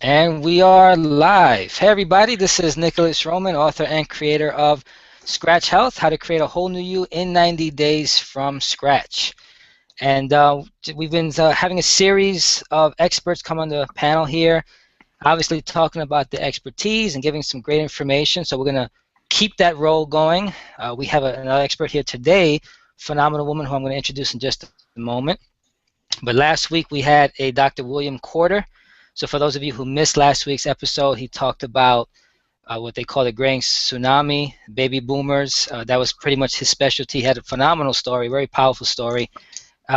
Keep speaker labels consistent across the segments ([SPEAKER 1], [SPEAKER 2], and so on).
[SPEAKER 1] And we are live. Hey everybody, this is Nicholas Roman, author and creator of Scratch Health, How to Create a Whole New You in 90 Days from Scratch. And we've been having a series of experts come on the panel here, obviously talking about the expertise and giving some great information. So we're going to keep that role going. We have another expert here today, phenomenal woman who I'm going to introduce in just a moment. But last week we had a Dr. William Corder. So for those of you who missed last week's episode, he talked about what they call the graying tsunami, baby boomers. That was pretty much his specialty. He had a phenomenal story, very powerful story.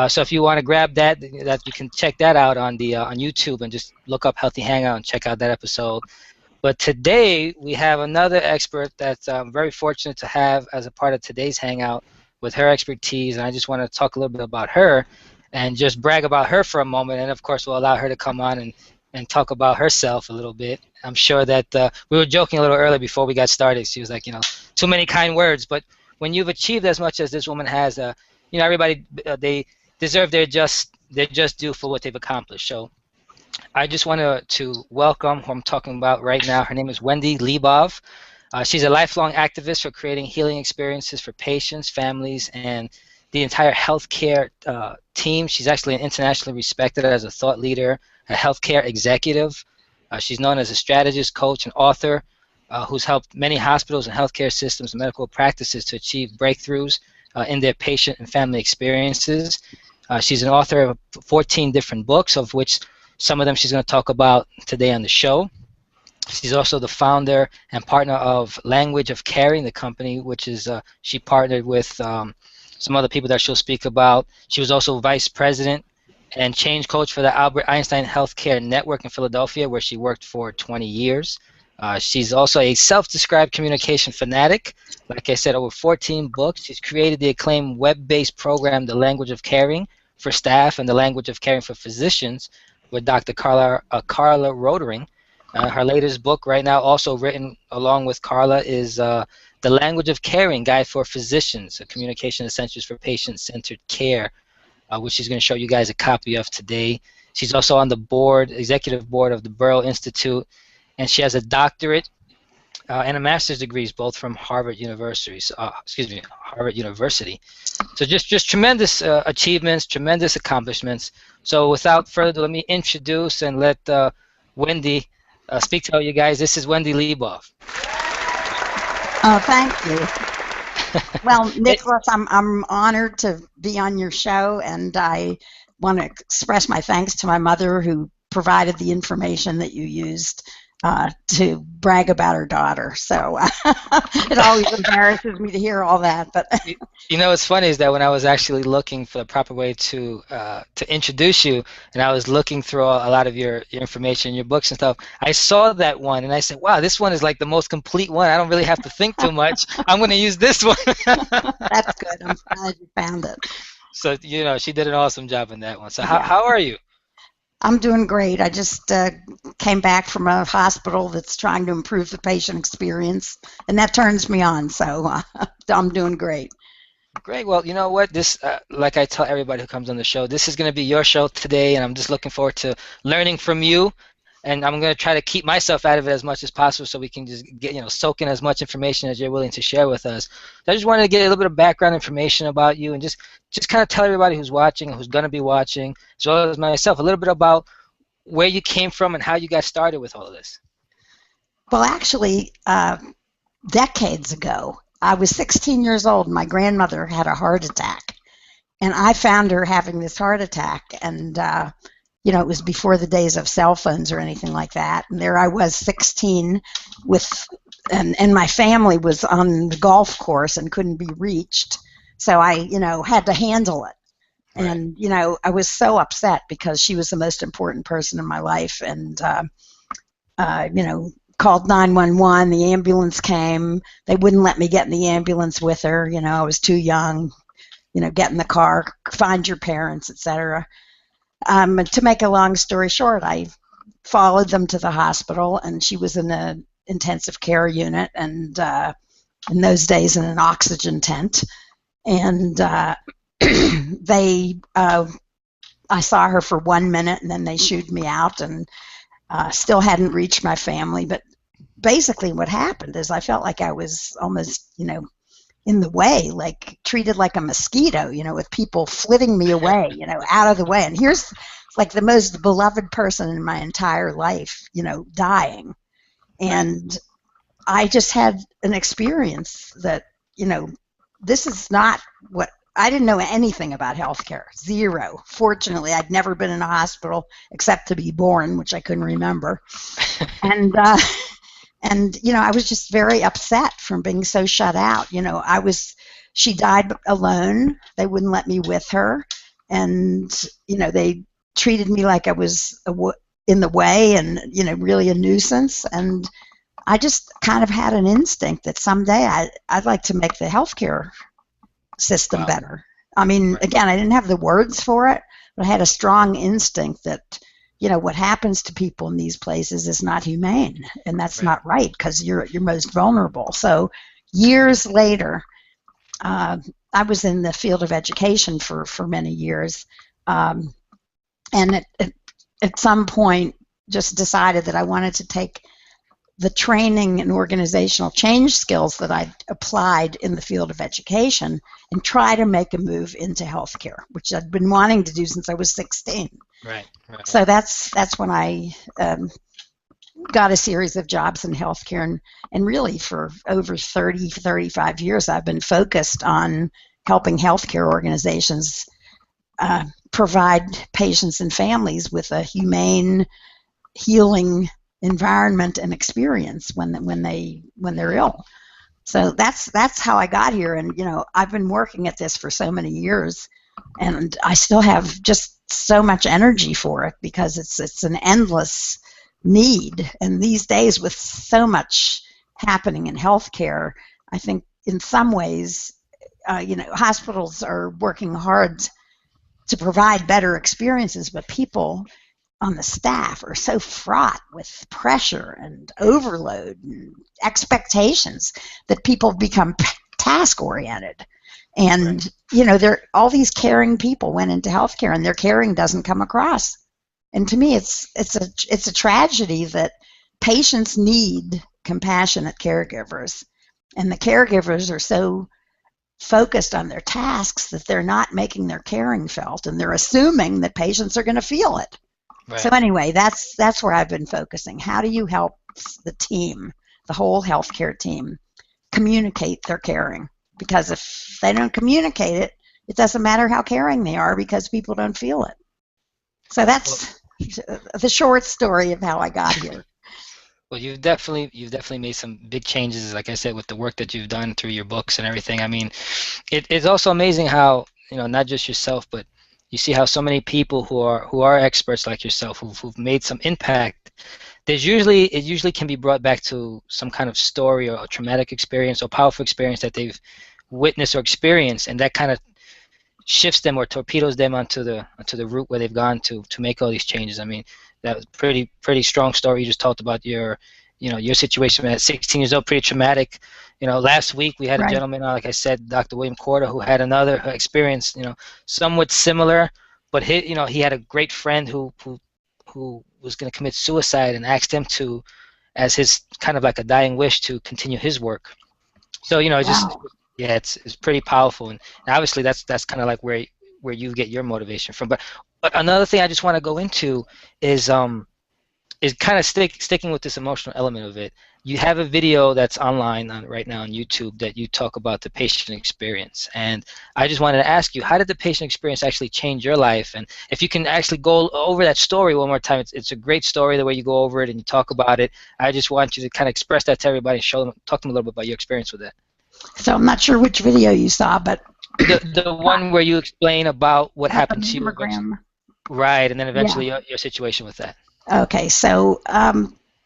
[SPEAKER 1] So if you want to grab that you can check that out on YouTube and just look up Healthy Hangout and check out that episode. But today we have another expert that I'm very fortunate to have as a part of today's Hangout with her expertise, and I just want to talk a little bit about her and just brag about her for a moment, and of course we'll allow her to come on and talk about herself a little bit. I'm sure that we were joking a little earlier before we got started. She was like, too many kind words. But when you've achieved as much as this woman has, everybody they deserve their just due for what they've accomplished. So I just want to welcome who I'm talking about right now. Her name is Wendy Leebov. She's a lifelong activist for creating healing experiences for patients, families, and the entire healthcare team. She's actually internationally respected as a thought leader, a healthcare executive. She's known as a strategist, coach, and author who's helped many hospitals and healthcare systems and medical practices to achieve breakthroughs in their patient and family experiences. She's an author of 14 different books, of which some of them she's going to talk about today on the show. She's also the founder and partner of Language of Caring, the company, which is she partnered with some other people that she'll speak about. She was also vice president and change coach for the Albert Einstein Healthcare Network in Philadelphia, where she worked for 20 years. She's also a self-described communication fanatic. Like I said, over 14 books. She's created the acclaimed web-based program, The Language of Caring, for staff and The Language of Caring for physicians with Dr. Carla Rodering. Her latest book right now, also written along with Carla, is The Language of Caring, Guide for Physicians, a Communication Essentials for Patient-Centered Care, which she's going to show you guys a copy of today. She's also on the board, executive board of the Burroughs Institute, and she has a doctorate and a master's degrees, both from Harvard University. Harvard University. So just tremendous achievements, tremendous accomplishments. So without further ado, let me introduce and let Wendy speak to all you guys. This is Wendy Leebov.
[SPEAKER 2] Oh, thank you. Well, Nicholas, I'm honored to be on your show, and I want to express my thanks to my mother, who provided the information that you used to brag about her daughter. So it always embarrasses me to hear all that. But
[SPEAKER 1] what's funny is that when I was actually looking for the proper way to introduce you, and I was looking through a lot of your information, your books and stuff, I saw that one, and I said, wow, this one is like the most complete one. I don't really have to think too much. I'm going to use this one.
[SPEAKER 2] That's good. I'm glad you found it.
[SPEAKER 1] So, she did an awesome job in that one. So how are you?
[SPEAKER 2] I'm doing great. I just came back from a hospital that's trying to improve the patient experience, and that turns me on, so I'm doing great.
[SPEAKER 1] Great. Well, you know what? This, like I tell everybody who comes on the show, this is going to be your show today, and I'm just looking forward to learning from you, and I'm going to try to keep myself out of it as much as possible so we can just get, soak in as much information as you're willing to share with us. So I just wanted to get a little bit of background information about you and just kind of tell everybody who's watching, who's going to be watching, as well as myself, a little bit about where you came from and how you got started with all of this.
[SPEAKER 2] Well, actually, decades ago, I was 16 years old, and my grandmother had a heart attack, and I found her having this heart attack, and it was before the days of cell phones or anything like that, and there I was, 16, and my family was on the golf course and couldn't be reached, so I, had to handle it. Right. And, I was so upset because she was the most important person in my life, and, called 911, the ambulance came, they wouldn't let me get in the ambulance with her, I was too young, get in the car, find your parents, etc. To make a long story short, I followed them to the hospital, and she was in an intensive care unit, and in those days in an oxygen tent, and they I saw her for 1 minute, and then they shooed me out, and still hadn't reached my family. But basically what happened is I felt like I was almost, in the way, like treated like a mosquito, with people flitting me away, out of the way. And here's like the most beloved person in my entire life, dying. And I just had an experience that, this is not what I didn't know anything about healthcare. Zero. Fortunately, I'd never been in a hospital except to be born, which I couldn't remember. And I was just very upset from being so shut out. She died alone. They wouldn't let me with her, and they treated me like I was in the way, and really a nuisance. And I just kind of had an instinct that someday I'd like to make the healthcare system better. I mean, again, I didn't have the words for it, but I had a strong instinct that what happens to people in these places is not humane, and that's not right, because you're most vulnerable. So years later, I was in the field of education for many years, and at some point just decided that I wanted to take the training and organizational change skills that I'd applied in the field of education and try to make a move into healthcare, which I'd been wanting to do since I was 16.
[SPEAKER 1] Right.
[SPEAKER 2] So that's when I got a series of jobs in healthcare, and really for over 35 years I've been focused on helping healthcare organizations provide patients and families with a humane, healing environment and experience when they're ill. So that's how I got here, and I've been working at this for so many years, and I still have just so much energy for it, because it's an endless need. And these days, with so much happening in healthcare, I think in some ways, hospitals are working hard to provide better experiences, but people on the staff are so fraught with pressure and overload and expectations that people become task oriented. And all these caring people went into healthcare, and their caring doesn't come across. And to me, it's a tragedy that patients need compassionate caregivers, and the caregivers are so focused on their tasks that they're not making their caring felt, and they're assuming that patients are going to feel it. Right. So anyway, that's where I've been focusing. How do you help the team, the whole healthcare team, communicate their caring? Because if they don't communicate it, it doesn't matter how caring they are, because people don't feel it. So that's the short story of how I got here.
[SPEAKER 1] Well, you've definitely made some big changes, like I said, with the work that you've done through your books and everything. I mean, it's also amazing how, not just yourself, but you see how so many people who are experts like yourself, who've made some impact. It usually can be brought back to some kind of story or a traumatic experience or powerful experience that they've witnessed or experienced, and that kind of shifts them or torpedoes them onto the route where they've gone to make all these changes. I mean, that was pretty strong story you just talked about. Your situation at 16 years old, pretty traumatic. Last week we had a gentleman, like I said, Dr. William Corder, who had another experience, somewhat similar, but he had a great friend who was going to commit suicide, and asked him to, as his kind of like a dying wish, to continue his work. So it's pretty powerful, and obviously that's kind of like where you get your motivation from. But another thing I just want to go into is kind of sticking with this emotional element of it. You have a video that's online right now on YouTube that you talk about the patient experience, and I just wanted to ask you, how did the patient experience actually change your life? And if you can actually go over that story one more time. It's a great story, the way you go over it and you talk about it. I just want you to kind of express that to everybody and talk to them a little bit about your experience with it.
[SPEAKER 2] So I'm not sure which video you saw, but
[SPEAKER 1] the one where you explain about what happened to you.
[SPEAKER 2] Mammogram.
[SPEAKER 1] Right, and then eventually your situation with that.
[SPEAKER 2] Okay, so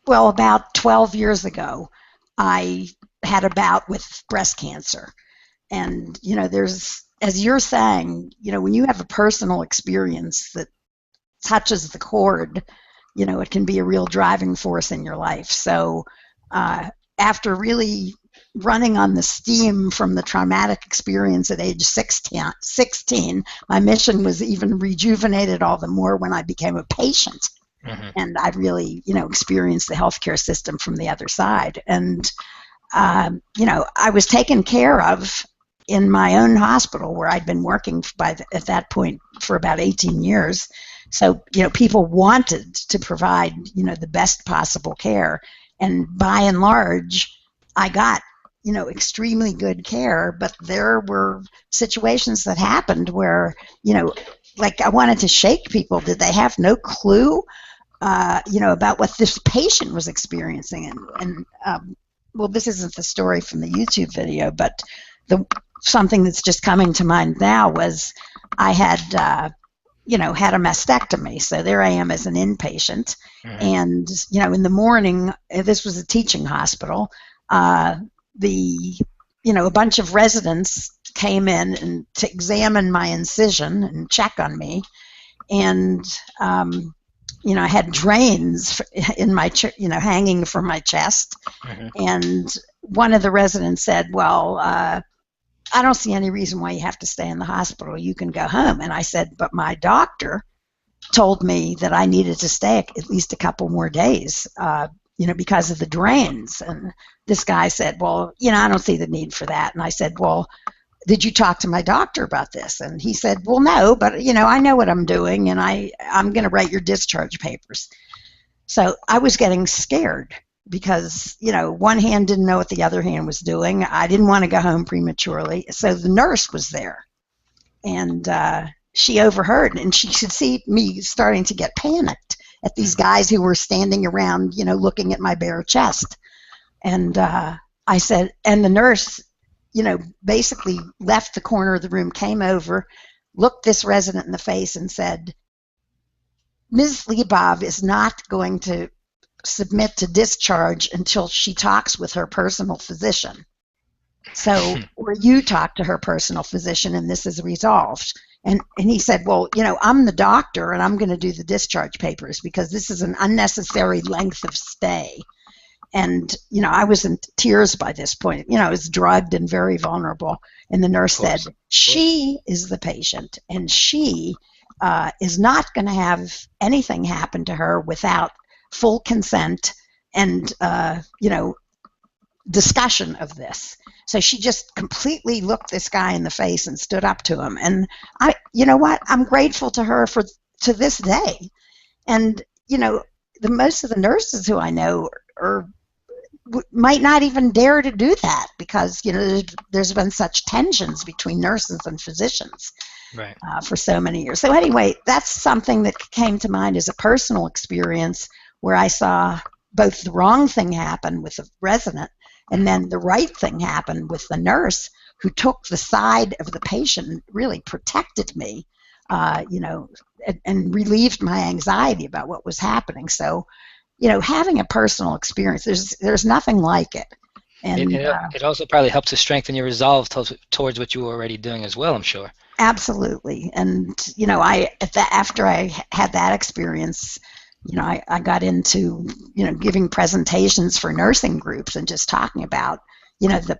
[SPEAKER 2] about 12 years ago, I had a bout with breast cancer. And, there's, as you're saying, when you have a personal experience that touches the chord, it can be a real driving force in your life. So after really running on the steam from the traumatic experience at age 16. My mission was even rejuvenated all the more when I became a patient.
[SPEAKER 1] Mm-hmm.
[SPEAKER 2] And I really, experienced the healthcare system from the other side. And, I was taken care of in my own hospital where I'd been working at that point for about 18 years. So, people wanted to provide, the best possible care. And by and large, I got, extremely good care. But there were situations that happened where, like I wanted to shake people. Did they have no clue, about what this patient was experiencing? And well, this isn't the story from the YouTube video, but something that's just coming to mind now was I had, had a mastectomy. So there I am as an inpatient.
[SPEAKER 1] Mm-hmm.
[SPEAKER 2] And, in the morning, this was a teaching hospital, a bunch of residents came in and to examine my incision and check on me. And, I had drains in my, hanging from my chest.
[SPEAKER 1] Mm-hmm.
[SPEAKER 2] And one of the residents said, well, I don't see any reason why you have to stay in the hospital. You can go home. And I said, but my doctor told me that I needed to stay at least a couple more days, because of the drains. And this guy said, well, I don't see the need for that. And I said, well, did you talk to my doctor about this? And he said, well, no, but, I know what I'm doing, and I'm going to write your discharge papers. So I was getting scared because, one hand didn't know what the other hand was doing. I didn't want to go home prematurely. So the nurse was there, and she overheard, and she could see me starting to get panicked at these guys who were standing around, looking at my bare chest. And I said, and the nurse, basically left the corner of the room, came over, looked this resident in the face and said, Ms. Leebov is not going to submit to discharge until she talks with her personal physician. So, or you talk to her personal physician and this is resolved. And he said, well, I'm the doctor and I'm going to do the discharge papers because this is an unnecessary length of stay. And, I was in tears by this point. I was drugged and very vulnerable. And the nurse said, she is the patient, and she is not going to have anything happen to her without full consent and, discussion of this. So she just completely looked this guy in the face and stood up to him. And I'm grateful to her to this day. And, most of the nurses who I know might not even dare to do that because there's been such tensions between nurses and physicians,
[SPEAKER 1] right,
[SPEAKER 2] for so many years. So anyway, that's something that came to mind as a personal experience where I saw both the wrong thing happen with the resident and then the right thing happen with the nurse who took the side of the patient and really protected me, and relieved my anxiety about what was happening. So having a personal experience, there's nothing like it. And
[SPEAKER 1] it also probably helps to strengthen your resolve towards what you were already doing as well, I'm sure.
[SPEAKER 2] Absolutely. And after I had that experience, I got into giving presentations for nursing groups and just talking about the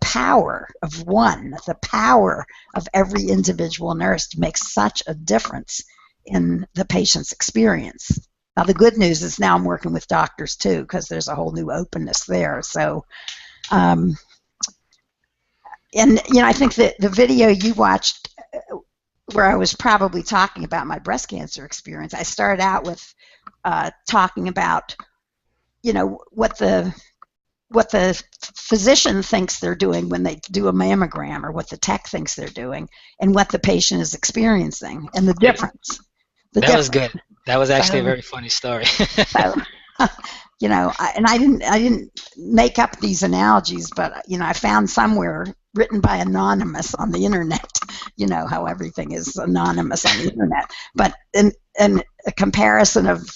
[SPEAKER 2] power of the power of every individual nurse to make such a difference in the patient's experience. Now, the good news is now I'm working with doctors, too, because there's a whole new openness there. So, I think that the video you watched where I was probably talking about my breast cancer experience, I started out with talking about, what the physician thinks they're doing when they do a mammogram or what the tech thinks they're doing and what the patient is experiencing and the difference.
[SPEAKER 1] Was good. That was actually a very funny story.
[SPEAKER 2] So, I didn't make up these analogies, but I found somewhere written by anonymous on the internet. How everything is anonymous on the internet. But in a comparison of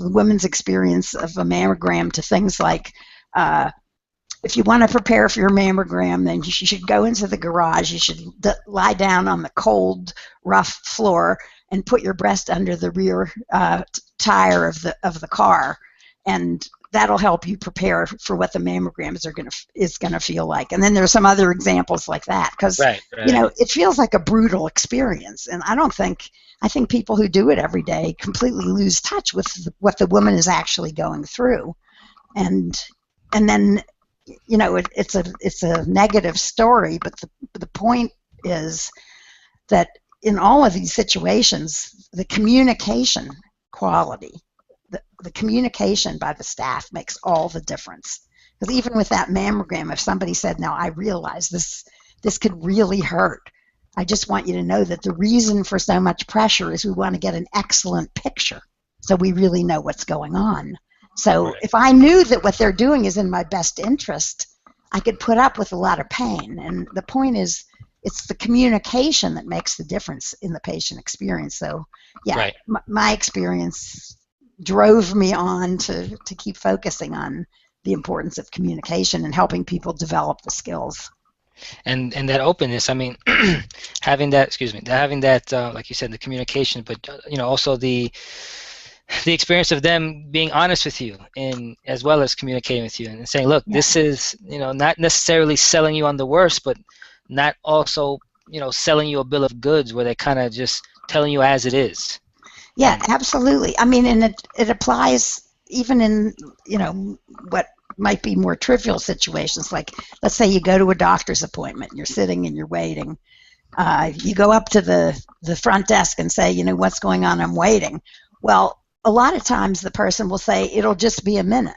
[SPEAKER 2] women's experience of a mammogram to things like, if you want to prepare for your mammogram, then you should go into the garage. You should lie down on the cold, rough floor and put your breast under the rear tire of the car, and that'll help you prepare for what the mammograms is gonna feel like. And then there's some other examples like that, because
[SPEAKER 1] Right, right.
[SPEAKER 2] it feels like a brutal experience, and I think people who do it every day completely lose touch with what the woman is actually going through, and then it's a negative story, but the point is that in all of these situations, the communication quality, the communication by the staff makes all the difference. Because even with that mammogram, if somebody said, "Now I realize this could really hurt. I just want you to know that the reason for so much pressure is we want to get an excellent picture, so we really know what's going on." So
[SPEAKER 1] Right.
[SPEAKER 2] if I knew that what they're doing is in my best interest, I could put up with a lot of pain. And the point is, it's the communication that makes the difference in the patient experience. So, yeah,
[SPEAKER 1] Right.
[SPEAKER 2] my experience drove me on to keep focusing on the importance of communication and helping people develop the skills.
[SPEAKER 1] And that openness, I mean, having that, excuse me, having that, like you said, the communication, but also the experience of them being honest with you, and as well as communicating with you and saying, look,
[SPEAKER 2] Yeah.
[SPEAKER 1] this is, not necessarily selling you on the worst, but not also, selling you a bill of goods where they're kind of just telling you as it is.
[SPEAKER 2] Yeah,
[SPEAKER 1] And
[SPEAKER 2] absolutely. I mean, and it applies even in, what might be more trivial situations. Like, let's say you go to a doctor's appointment, and you're sitting and you're waiting. You go up to the front desk and say, "What's going on? I'm waiting." Well, a lot of times the person will say, "It'll just be a minute."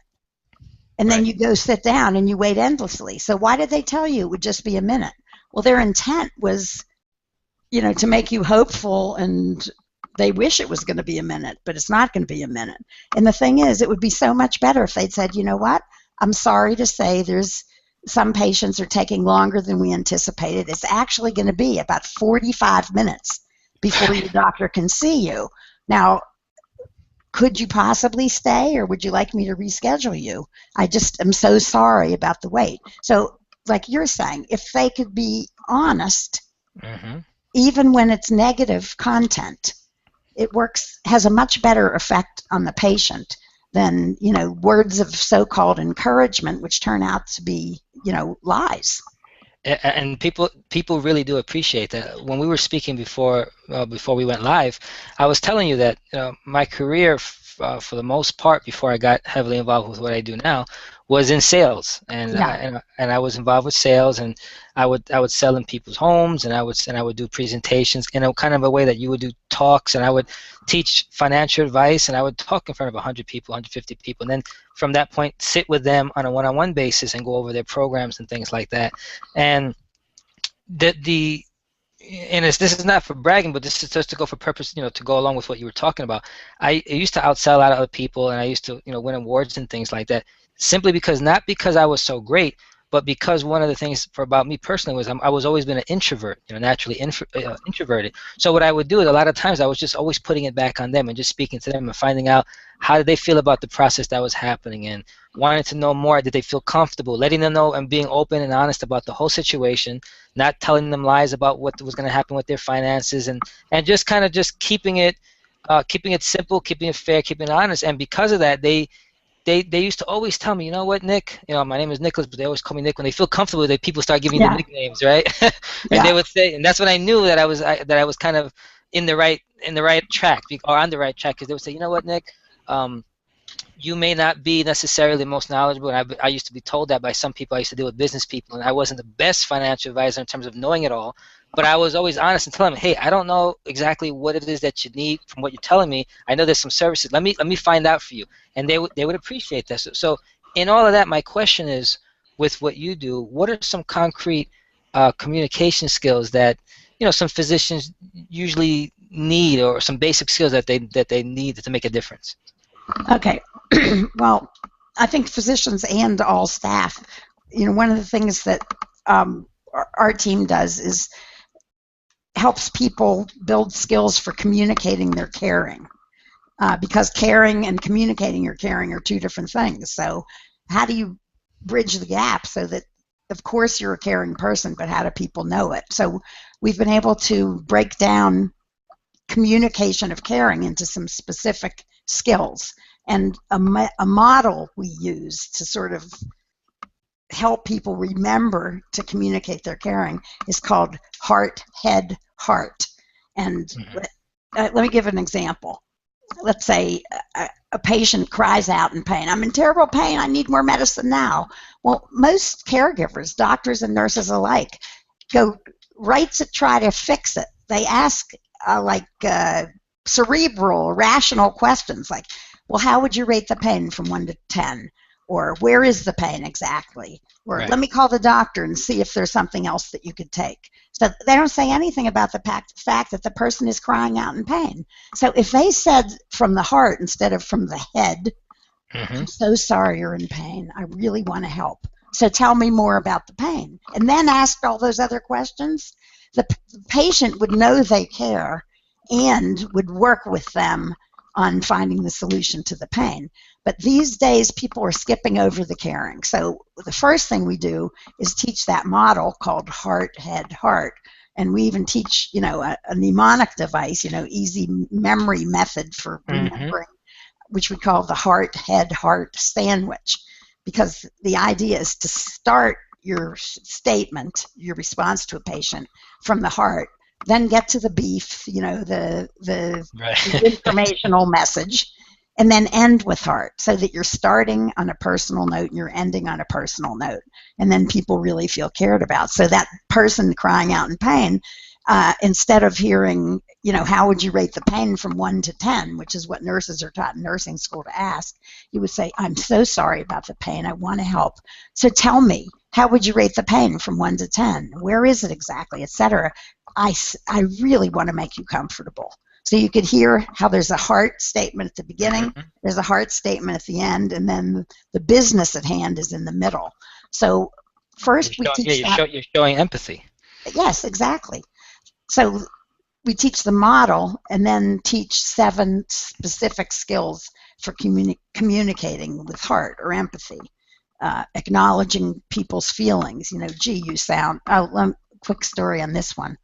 [SPEAKER 2] And then
[SPEAKER 1] right,
[SPEAKER 2] you go sit down and you wait endlessly. So why did they tell you it would just be a minute? Well, their intent was, to make you hopeful, and they wish it was going to be a minute, but it's not going to be a minute. And the thing is, it would be so much better if they'd said, "You know what? I'm sorry to say there's some patients are taking longer than we anticipated. It's actually going to be about 45 minutes before your doctor can see you. Now, could you possibly stay, or would you like me to reschedule you? I just am so sorry about the wait." So, like you're saying, if they could be honest,
[SPEAKER 1] hmm
[SPEAKER 2] even when it's negative content, has a much better effect on the patient than, words of so-called encouragement, which turn out to be, lies.
[SPEAKER 1] and people really do appreciate that. When we were speaking before we went live, I was telling you that my career, for the most part, before I got heavily involved with what I do now, was in sales, and
[SPEAKER 2] Yeah.
[SPEAKER 1] I was involved with sales, and I would sell in people's homes, and I would do presentations in a kind of a way that you would do talks, and I would teach financial advice, and I would talk in front of 100 people, 150 people, and then from that point sit with them on a one-on-one basis and go over their programs and things like that. And the and this is not for bragging, but this is just to go for purpose, to go along with what you were talking about. I used to outsell a lot of other people, and I used to, win awards and things like that, simply because, not because I was so great, but because one of the things about me personally was I was always been an introvert, naturally introverted. So what I would do is, a lot of times I was just always putting it back on them and just speaking to them and finding out how did they feel about the process that was happening, and wanting to know more. Did they feel comfortable? Letting them know and being open and honest about the whole situation, not telling them lies about what was going to happen with their finances, and just kind of just keeping it simple, keeping it fair, keeping it honest. And because of that, they used to always tell me, "You know what, Nick? My name is Nicholas, but they always call me Nick." When they feel comfortable, people start giving you the
[SPEAKER 2] Yeah.
[SPEAKER 1] nicknames, right? And
[SPEAKER 2] Yeah.
[SPEAKER 1] they would say, and that's when I knew that I was kind of in the right track, or on the right track, because they would say, "You know what, Nick? Um, you may not be necessarily the most knowledgeable." And I used to be told that by some people. I used to deal with business people, and I wasn't the best financial advisor in terms of knowing it all. But I was always honest and telling them, "Hey, I don't know exactly what it is that you need from what you're telling me. I know there's some services. Let me find out for you." And they would appreciate that. So in all of that, my question is, with what you do, what are some concrete communication skills that some physicians usually need, or some basic skills that they need to make a difference?
[SPEAKER 2] Okay. Well, I think physicians and all staff, one of the things that our team does is helps people build skills for communicating their caring. Because caring and communicating your caring are two different things. So how do you bridge the gap so that, of course, you're a caring person, but how do people know it? So we've been able to break down communication of caring into some specific skills. And a model we use to sort of help people remember to communicate their caring is called heart, head, heart. And let me give an example. Let's say a patient cries out in pain. I'm in terrible pain. I need more medicine now. Well, most caregivers, doctors and nurses alike, go right to try to fix it. They ask cerebral, rational questions like, well, how would you rate the pain from 1 to 10? Or where is the pain exactly? Or let me call the doctor and see if there's something else that you could take. So they don't say anything about the fact that the person is crying out in pain. So if they said from the heart instead of from the head, I'm so sorry you're in pain. I really want to help. So tell me more about the pain. And then ask all those other questions. The patient would know they care and would work with them on finding the solution to the pain. But these days, people are skipping over the caring. So the first thing we do is teach that model called heart, head, heart. And we even teach, a mnemonic device, easy memory method for remembering, which we call the heart, head, heart sandwich. Because the idea is to start your statement, your response to a patient, from the heart, then get to the beef, the informational message, and then end with heart, so that you're starting on a personal note and you're ending on a personal note. And then people really feel cared about. So that person crying out in pain, instead of hearing, how would you rate the pain from 1 to 10, which is what nurses are taught in nursing school to ask, you would say, I'm so sorry about the pain. I want to help. So tell me, how would you rate the pain from 1 to 10? Where is it exactly, etc.? I really want to make you comfortable. So you could hear how there's a heart statement at the beginning, there's a heart statement at the end, and then the business at hand is in the middle. So first we teach
[SPEAKER 1] you're showing empathy.
[SPEAKER 2] Yes, exactly. So we teach the model and then teach 7 specific skills for communicating with heart or empathy. Acknowledging people's feelings. Gee, you sound... quick story on this one.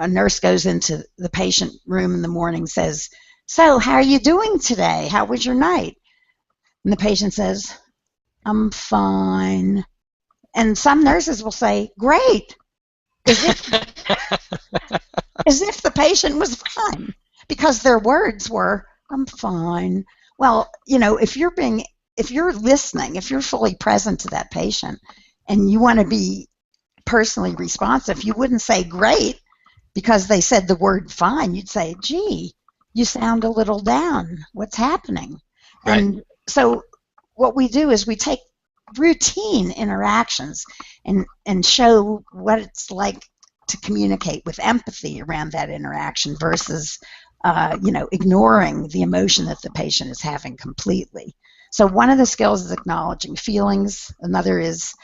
[SPEAKER 2] A nurse goes into the patient room in the morning and says, so how are you doing today? How was your night? And the patient says, I'm fine. And some nurses will say, great, as if the patient was fine, because their words were, I'm fine. Well, if you're listening, if you're fully present to that patient and you want to be personally responsive, you wouldn't say great because they said the word fine. You'd say, gee, you sound a little down. What's happening? Right. And so what we do is we take routine interactions and show what it's like to communicate with empathy around that interaction versus ignoring the emotion that the patient is having completely. So one of the skills is acknowledging feelings. Another is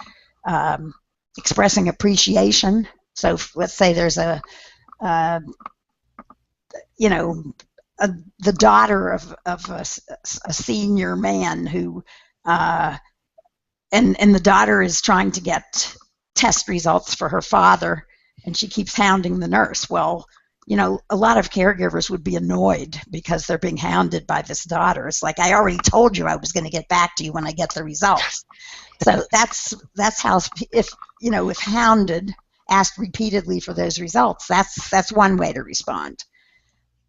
[SPEAKER 2] expressing appreciation. So let's say there's the daughter of a senior man who, and the daughter is trying to get test results for her father, and she keeps hounding the nurse. Well, a lot of caregivers would be annoyed because they're being hounded by this daughter. It's like, I already told you I was going to get back to you when I get the results. So that's how, if hounded, asked repeatedly for those results, that's one way to respond.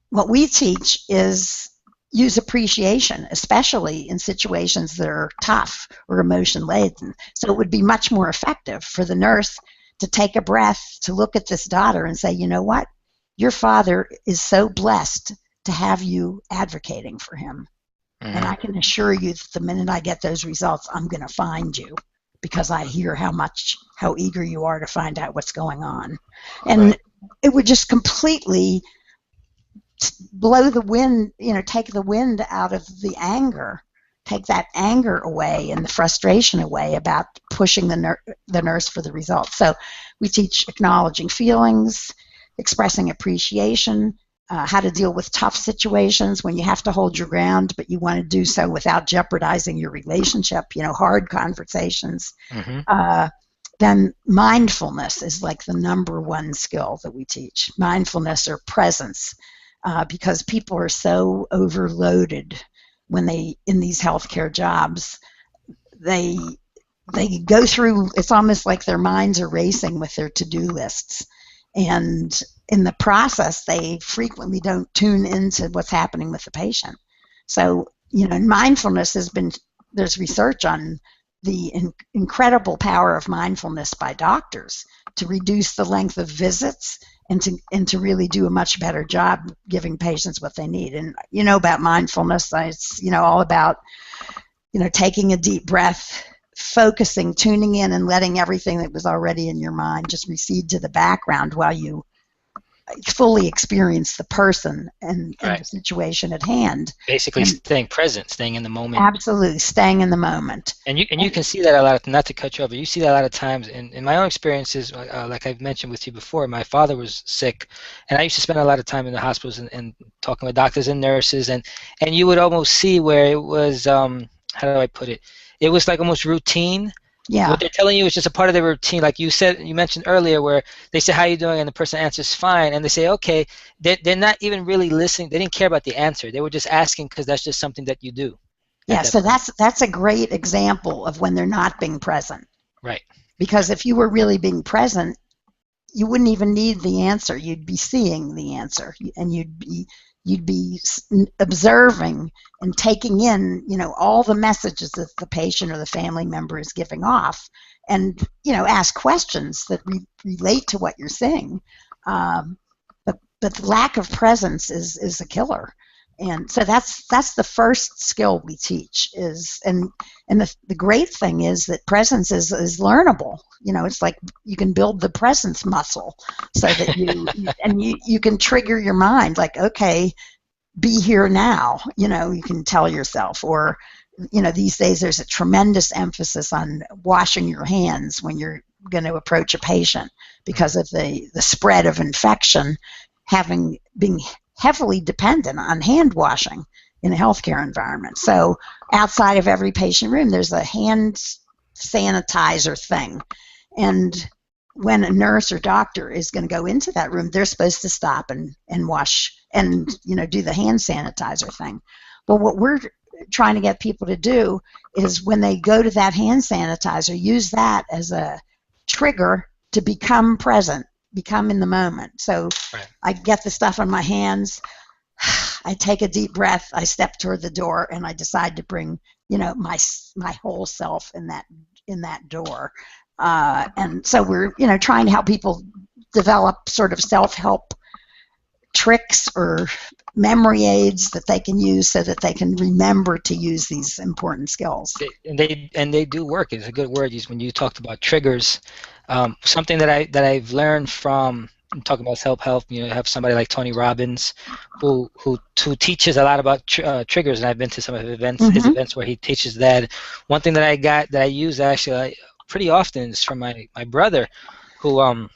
[SPEAKER 2] What we teach is use appreciation, especially in situations that are tough or emotion laden. So it would be much more effective for the nurse to take a breath, to look at this daughter and say, you know what? Your father is so blessed to have you advocating for him. Mm-hmm. And I can assure you that the minute I get those results, I'm going to find you because I hear how eager you are to find out what's going on. And it would just completely blow the wind, take the wind out of the anger, take that anger away and the frustration away about pushing the nurse for the results. So we teach acknowledging feelings, expressing appreciation, how to deal with tough situations when you have to hold your ground, but you want to do so without jeopardizing your relationship, hard conversations. Mm-hmm. Then mindfulness is like the #1 skill that we teach. Mindfulness or presence, because people are so overloaded when they in these healthcare jobs, they go through, it's almost like their minds are racing with their to-do lists. And in the process, they frequently don't tune into what's happening with the patient. So, mindfulness there's research on the incredible power of mindfulness by doctors to reduce the length of visits and to really do a much better job giving patients what they need. And about mindfulness, it's all about taking a deep breath, focusing, tuning in, and letting everything that was already in your mind just recede to the background while you fully experience the person and the situation at hand.
[SPEAKER 1] Basically, staying present, staying in the moment.
[SPEAKER 2] Absolutely, staying in the moment.
[SPEAKER 1] And you can see that a lot, not to cut you off, but you see that a lot of times in my own experiences, like I've mentioned with you before. My father was sick, and I used to spend a lot of time in the hospitals and talking with doctors and nurses, and you would almost see where it was, how do I put it? It was like almost routine.
[SPEAKER 2] Yeah.
[SPEAKER 1] What they're telling you is just a part of their routine. Like you mentioned earlier, where they say, "How are you doing?" and the person answers, "Fine," and they say, "Okay." They're not even really listening. They didn't care about the answer. They were just asking because that's just something that you do.
[SPEAKER 2] Yeah. So that's a great example of when they're not being present.
[SPEAKER 1] Right.
[SPEAKER 2] Because if you were really being present, you wouldn't even need the answer. You'd be seeing the answer, and you'd be observing and taking in, all the messages that the patient or the family member is giving off, and ask questions that relate to what you're saying. But the lack of presence is a killer, and so that's the first skill we teach and the great thing is that presence is learnable. It's like you can build the presence muscle so that you can trigger your mind, like, okay, be here now, you can tell yourself. Or these days there's a tremendous emphasis on washing your hands when you're going to approach a patient because of the spread of infection being heavily dependent on hand washing in a healthcare environment. So outside of every patient room, there's a hand sanitizer thing. And when a nurse or doctor is going to go into that room, they're supposed to stop and wash and do the hand sanitizer thing. Well, what we're trying to get people to do is when they go to that hand sanitizer, use that as a trigger to become present, become in the moment. So I get the stuff on my hands, I take a deep breath, I step toward the door, and I decide to bring my whole self in that door. And so we're trying to help people develop sort of self-help tricks or memory aids that they can use so that they can remember to use these important skills.
[SPEAKER 1] And they do work. It's a good word used when you talked about triggers. Something that I've learned from talking about self-help, have somebody like Tony Robbins who teaches a lot about triggers, and I've been to some of his events, where he teaches that. One thing that I use actually pretty often is from my brother, who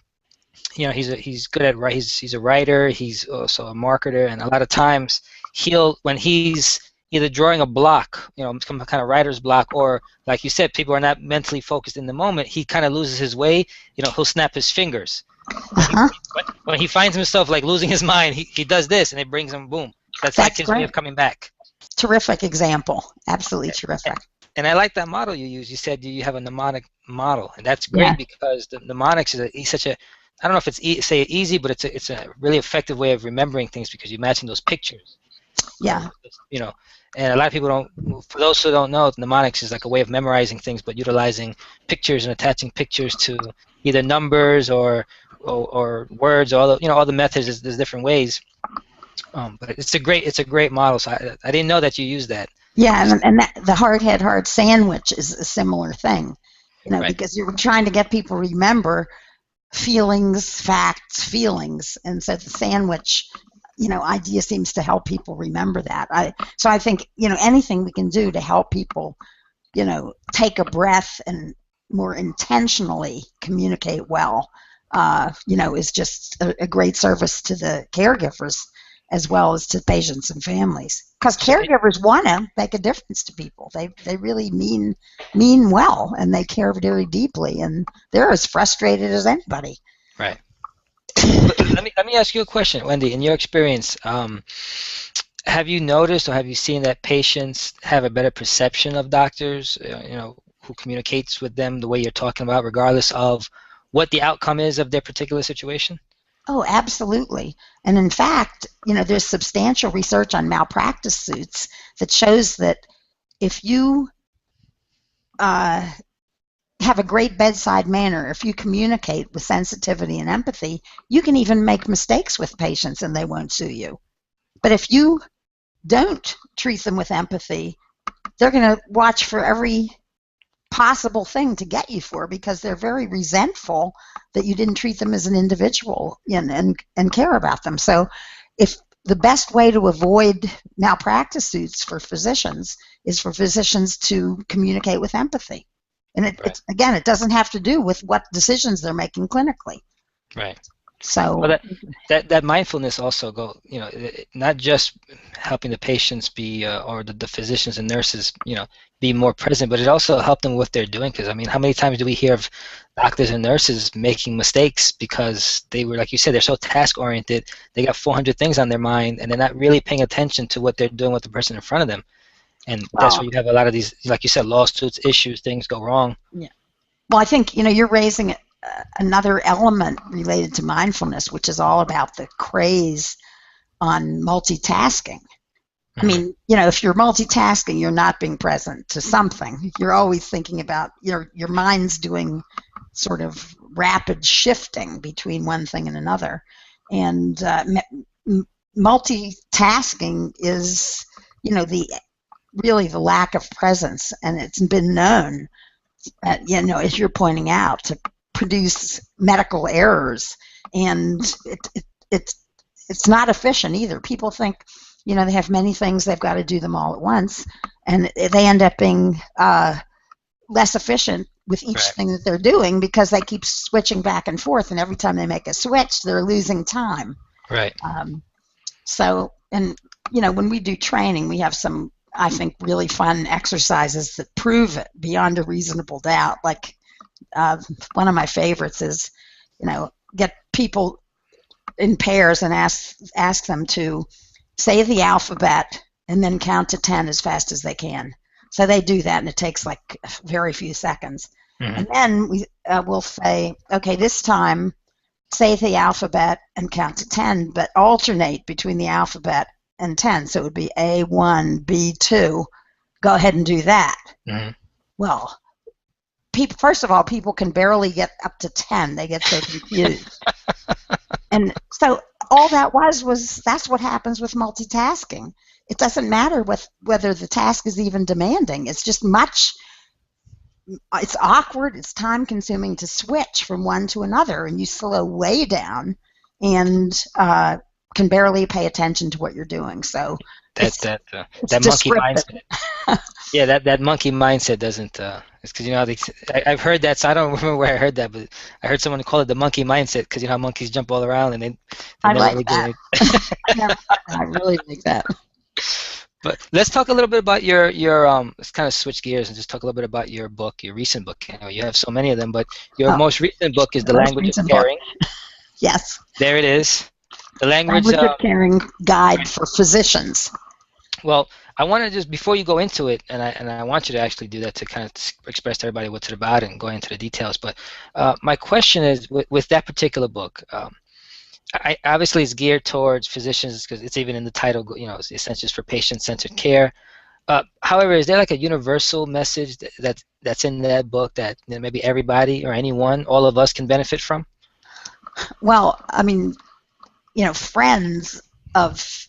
[SPEAKER 1] he's good at he's a writer, he's also a marketer, and a lot of times when he's either drawing a block, some kind of writer's block, or like you said, people are not mentally focused in the moment, he kind of loses his way, he'll snap his fingers. When he finds himself like losing his mind, he does this, and it brings him, boom. That's like his way of coming back.
[SPEAKER 2] Terrific example. Absolutely terrific.
[SPEAKER 1] And I like that model you use. You said you have a mnemonic model, and that's great because the mnemonics is such a, I don't know if it's easy, but it's a really effective way of remembering things because you matching those pictures.
[SPEAKER 2] Yeah.
[SPEAKER 1] And a lot of people don't. For those who don't know, mnemonics is like a way of memorizing things, but utilizing pictures and attaching pictures to either numbers or words. All the methods. There's different ways. But it's a great model. So I didn't know that you used that.
[SPEAKER 2] Yeah, and the hard head, hard sandwich is a similar thing, because you're trying to get people to remember feelings, facts, feelings, and so the sandwich, idea seems to help people remember that. So I think anything we can do to help people, take a breath and more intentionally communicate well, is just a great service to the caregivers as well as to patients and families. Because caregivers want to make a difference to people. They really mean well, and they care very deeply, and they're as frustrated as anybody.
[SPEAKER 1] Right. Let me ask you a question, Wendy. In your experience, Have you noticed or have you seen that patients have a better perception of doctors, who communicates with them the way you're talking about, regardless of what the outcome is of their particular situation?
[SPEAKER 2] Oh, absolutely. And in fact, there's substantial research on malpractice suits that shows that if you uh, have a great bedside manner, if you communicate with sensitivity and empathy, you can even make mistakes with patients and they won't sue you. But if you don't treat them with empathy, they're going to watch for every possible thing to get you for, because they're very resentful that you didn't treat them as an individual and care about them. So if the best way to avoid malpractice suits for physicians is for physicians to communicate with empathy. And
[SPEAKER 1] Right.
[SPEAKER 2] again, it doesn't have to do with what decisions they're making clinically.
[SPEAKER 1] Right.
[SPEAKER 2] So
[SPEAKER 1] Well, that mindfulness also not just helping the patients be or the physicians and nurses, be more present, but it also helped them with what they're doing. Because I mean, how many times do we hear of doctors and nurses making mistakes because they were, like you said, they're so task oriented, they got 400 things on their mind, and they're not really paying attention to what they're doing with the person in front of them. And that's
[SPEAKER 2] well,
[SPEAKER 1] where you have a lot of these, like you said, lawsuits, issues, things go wrong.
[SPEAKER 2] yeah. Well, I think you're raising another element related to mindfulness, which is all about the craze on multitasking. I
[SPEAKER 1] Hmm.
[SPEAKER 2] mean, if you're multitasking, you're not being present to something. You're always thinking about your mind's doing sort of rapid shifting between one thing and another, and multitasking is, the really the lack of presence, and it's been known, as you're pointing out, to produce medical errors, and it's not efficient either. People think, they have many things, they've got to do them all at once, and they end up being less efficient with each
[SPEAKER 1] Right.
[SPEAKER 2] thing that they're doing because they keep switching back and forth, and every time they make a switch, they're losing time.
[SPEAKER 1] Right.
[SPEAKER 2] Um, so, and when we do training, we have some, I think, really fun exercises that prove it beyond a reasonable doubt. Like one of my favorites is, get people in pairs and ask them to say the alphabet and then count to 10 as fast as they can. So they do that, and it takes like very few seconds.
[SPEAKER 1] Hmm.
[SPEAKER 2] And then we'll say, okay, this time say the alphabet and count to 10, but alternate between the alphabet and 10. So it would be A1, B2. Go ahead and do that.
[SPEAKER 1] Hmm.
[SPEAKER 2] Well, first of all, people can barely get up to 10. They get so confused. And so all that was that's what happens with multitasking. It doesn't matter whether the task is even demanding. It's just it's awkward, it's time consuming to switch from one to another, and you slow way down and can barely pay attention to what you're doing. So
[SPEAKER 1] That
[SPEAKER 2] it's
[SPEAKER 1] that
[SPEAKER 2] it's
[SPEAKER 1] that monkey
[SPEAKER 2] descriptive.
[SPEAKER 1] mindset. Yeah, that monkey mindset doesn't. It's because I've heard that. So I don't remember where I heard that, but I heard someone call it the monkey mindset because how monkeys jump all around and they
[SPEAKER 2] I
[SPEAKER 1] never
[SPEAKER 2] like
[SPEAKER 1] really do
[SPEAKER 2] that.
[SPEAKER 1] anything.
[SPEAKER 2] I never thought that. I really like that.
[SPEAKER 1] But let's talk a little bit about your. Let's kind of switch gears and just talk a little bit about your book, your recent book. You have so many of them, but your
[SPEAKER 2] Oh,
[SPEAKER 1] most recent book is
[SPEAKER 2] the
[SPEAKER 1] The
[SPEAKER 2] most
[SPEAKER 1] Language of
[SPEAKER 2] recent book.
[SPEAKER 1] Caring.
[SPEAKER 2] Yes.
[SPEAKER 1] There it is. The language.
[SPEAKER 2] Language of Caring Guide for Physicians.
[SPEAKER 1] Well, I want to just before you go into it, and I want you to actually do that to kind of express to everybody what's it about and go into the details. But my question is, with that particular book, obviously it's geared towards physicians because it's even in the title. It's Essentials for Patient-Centered Care. However, is there like a universal message that's in that book that maybe everybody or anyone, all of us, can benefit from?
[SPEAKER 2] Well, I mean, friends of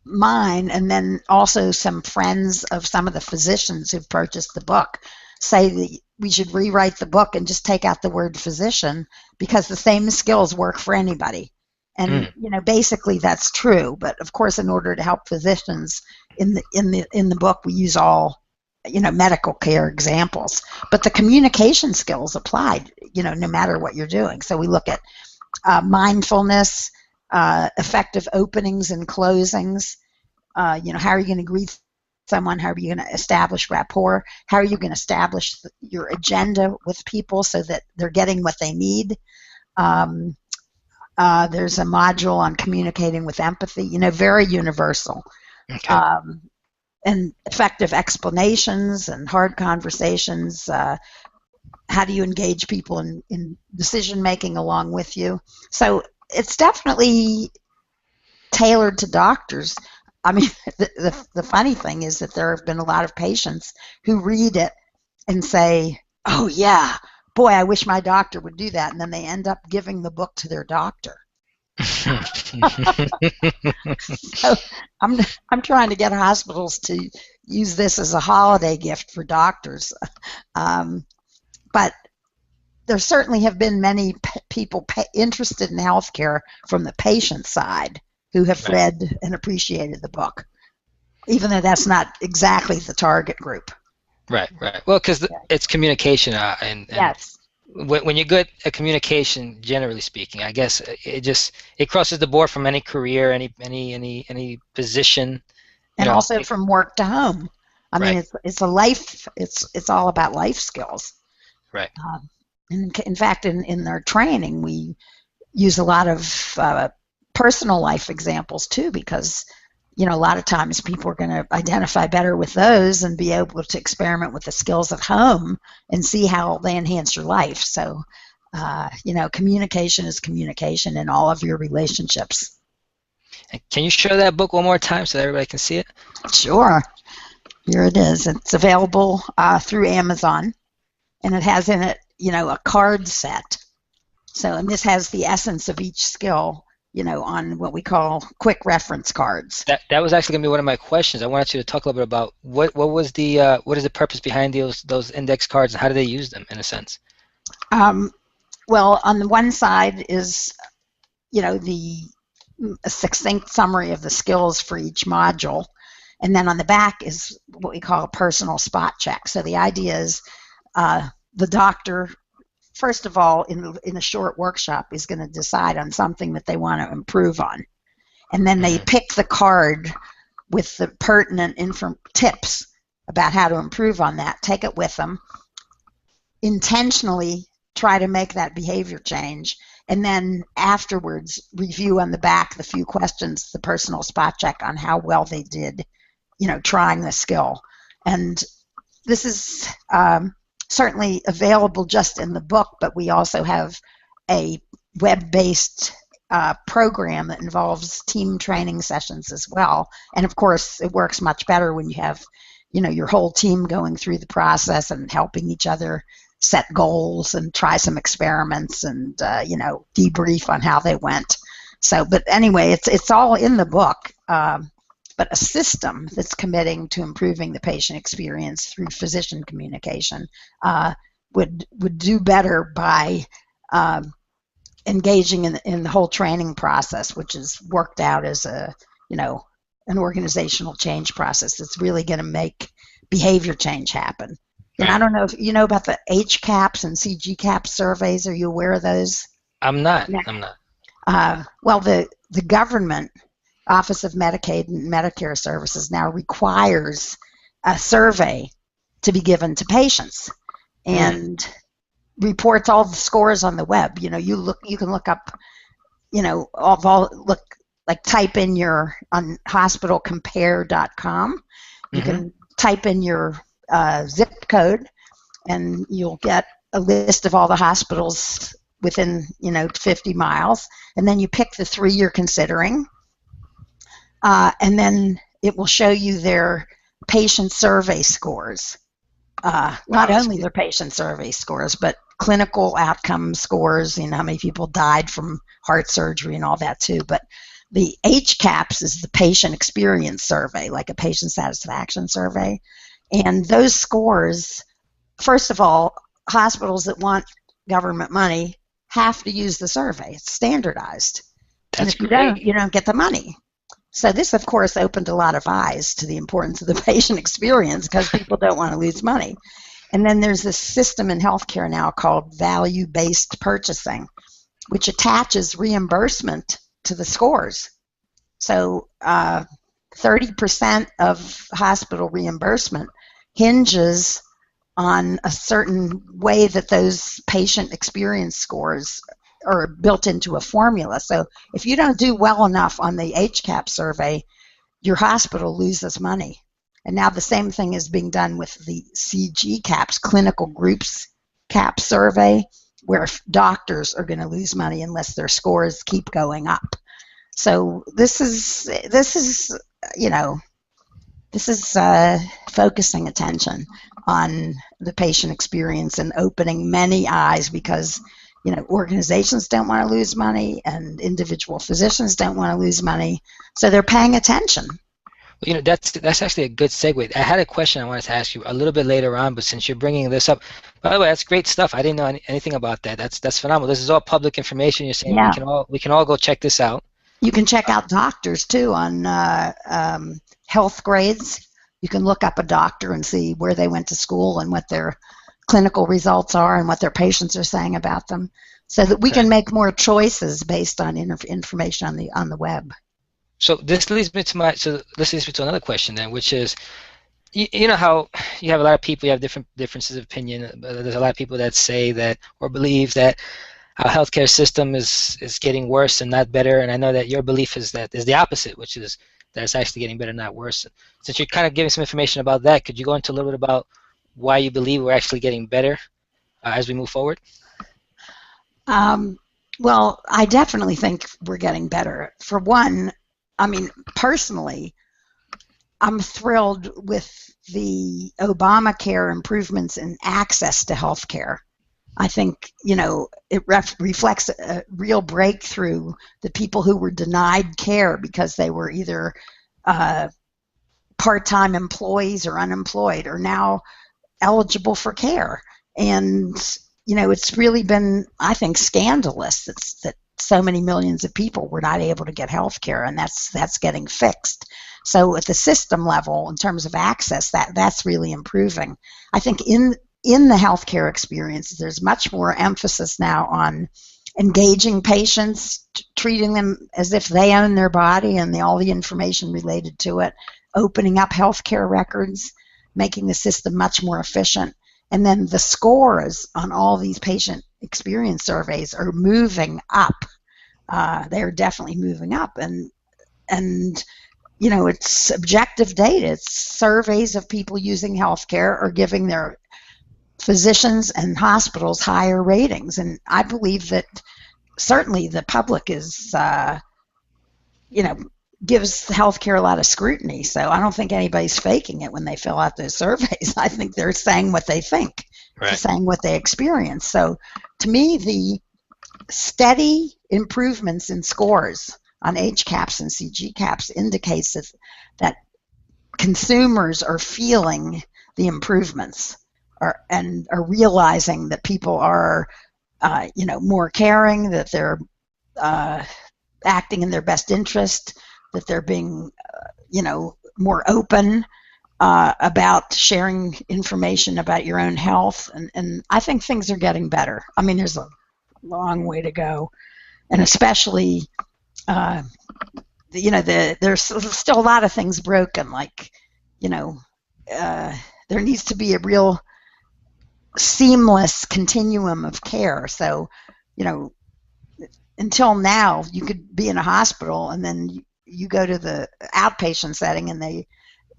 [SPEAKER 2] mine, and then also some friends of some of the physicians who've purchased the book, say that we should rewrite the book and just take out the word physician because the same skills work for anybody. And
[SPEAKER 1] Mm,
[SPEAKER 2] basically that's true. But of course, in order to help physicians in the book, we use all medical care examples. But the communication skills applied, no matter what you're doing. So we look at mindfulness, effective openings and closings. How are you going to greet someone? How are you going to establish rapport? How are you going to establish your agenda with people so that they're getting what they need? Um, There's a module on communicating with empathy, very universal.
[SPEAKER 1] Okay.
[SPEAKER 2] And effective explanations and hard conversations. How do you engage people in decision making along with you? So it's definitely tailored to doctors. I mean, the funny thing is that there have been a lot of patients who read it and say, "Oh yeah, boy, I wish my doctor would do that," and then they end up giving the book to their doctor. So I'm trying to get hospitals to use this as a holiday gift for doctors. But there certainly have been many people interested in healthcare from the patient side who have
[SPEAKER 1] Right.
[SPEAKER 2] read and appreciated the book, even though that's not exactly the target group.
[SPEAKER 1] Right. Well, because
[SPEAKER 2] Okay.
[SPEAKER 1] it's communication, and
[SPEAKER 2] Yes.
[SPEAKER 1] when you're good at communication, generally speaking, I guess it crosses the board from any career, any position,
[SPEAKER 2] And also from work to home. I mean,
[SPEAKER 1] Right.
[SPEAKER 2] it's a life. It's all about life skills.
[SPEAKER 1] Right.
[SPEAKER 2] And in fact, in our training, we use a lot of personal life examples too, because a lot of times people are going to identify better with those and be able to experiment with the skills at home and see how they enhance your life. So, communication is communication in all of your relationships.
[SPEAKER 1] And can you show that book one more time so that everybody can see it?
[SPEAKER 2] Sure. Here it is. It's available through Amazon, and it has in it, a card set. So, and this has the essence of each skill, on what we call quick reference cards.
[SPEAKER 1] That was actually going to be one of my questions. I wanted you to talk a little bit about what is the purpose behind those index cards, and how do they use them in a sense?
[SPEAKER 2] Well, on the one side is, the succinct summary of the skills for each module. And then on the back is what we call a personal spot check. So the idea is the doctor, first of all, in a short workshop, is going to decide on something that they want to improve on. And then they pick the card with the pertinent tips about how to improve on that, take it with them, intentionally try to make that behavior change, and then afterwards review on the back the few questions, the personal spot check on how well they did, trying the skill. And this is certainly available just in the book, but we also have a web-based program that involves team training sessions as well. And of course, it works much better when you have, your whole team going through the process and helping each other set goals and try some experiments and debrief on how they went. So, but anyway, it's all in the book. But a system that's committing to improving the patient experience through physician communication would do better by engaging in the whole training process, which is worked out as an organizational change process that's really going to make behavior change happen. And I don't know if you know about the HCAHPS and CGCAHPS surveys. Are you aware of those?
[SPEAKER 1] I'm not.
[SPEAKER 2] Well, the government Office of Medicaid and Medicare Services now requires a survey to be given to patients and reports all the scores on the web. You can look up, type in your on hospitalcompare.com. You can type in your zip code, and you'll get a list of all the hospitals within 50 miles, and then you pick the 3 you're considering, and then it will show you their patient survey scores. Not only their patient survey scores, but clinical outcome scores, how many people died from heart surgery and all that too. But the HCAHPS is the patient experience survey, like a patient satisfaction survey. And those scores, first of all, hospitals that want government money have to use the survey. It's standardized. And if you don't, you don't get the money. So this, of course, opened a lot of eyes to the importance of the patient experience because people don't want to lose money. And then there's this system in healthcare now called value-based purchasing, which attaches reimbursement to the scores. So 30% of hospital reimbursement hinges on a certain way that those patient experience scores or built into a formula. So if you don't do well enough on the HCAP survey, your hospital loses money. And now the same thing is being done with the CG-CAPS, Clinical Groups CAP survey, where doctors are going to lose money unless their scores keep going up. So this is focusing attention on the patient experience and opening many eyes, because organizations don't want to lose money and individual physicians don't want to lose money, so they're paying attention.
[SPEAKER 1] Well, that's actually a good segue. I had a question I wanted to ask you a little bit later on, but since you're bringing this up, by the way, that's great stuff. I didn't know anything about that. That's phenomenal. This is all public information. You're saying
[SPEAKER 2] Yeah.
[SPEAKER 1] we can all go check this out.
[SPEAKER 2] You can check out doctors too on Healthgrades. You can look up a doctor and see where they went to school and what their clinical results are and what their patients are saying about them, so that we can make more choices based on information on the web.
[SPEAKER 1] So this leads me to another question then, which is, you know how you have a lot of people, you have different differences of opinion. There's a lot of people that say that or believe that our healthcare system is getting worse and not better, and I know that your belief is the opposite, which is that it's actually getting better, not worse. Since you're kind of giving some information about that, could you go into a little bit about why you believe we're actually getting better as we move forward?
[SPEAKER 2] Well, I definitely think we're getting better. For one, personally, I'm thrilled with the Obamacare improvements in access to health care. I think, it reflects a real breakthrough. The people who were denied care because they were either part-time employees or unemployed are now eligible for care. And, it's really been, I think, scandalous that so many millions of people were not able to get health care, and that's getting fixed. So at the system level, in terms of access, that's really improving. I think in the healthcare experience, there's much more emphasis now on engaging patients, treating them as if they own their body and all the information related to it, opening up healthcare records, making the system much more efficient. And then the scores on all these patient experience surveys are moving up. They are definitely moving up. And it's objective data. It's surveys of people using healthcare are giving their physicians and hospitals higher ratings. And I believe that certainly the public is, gives healthcare a lot of scrutiny. So I don't think anybody's faking it when they fill out those surveys. I think they're saying what they think, saying what they experience. So to me, the steady improvements in scores on HCAPS and CGCAPS indicates that consumers are feeling the improvements and are realizing that people are, more caring, that they're acting in their best interest, that they're being, more open about sharing information about your own health. And I think things are getting better. There's a long way to go. And especially, there's still a lot of things broken, like, there needs to be a real seamless continuum of care. So, until now, you could be in a hospital and then you go to the outpatient setting and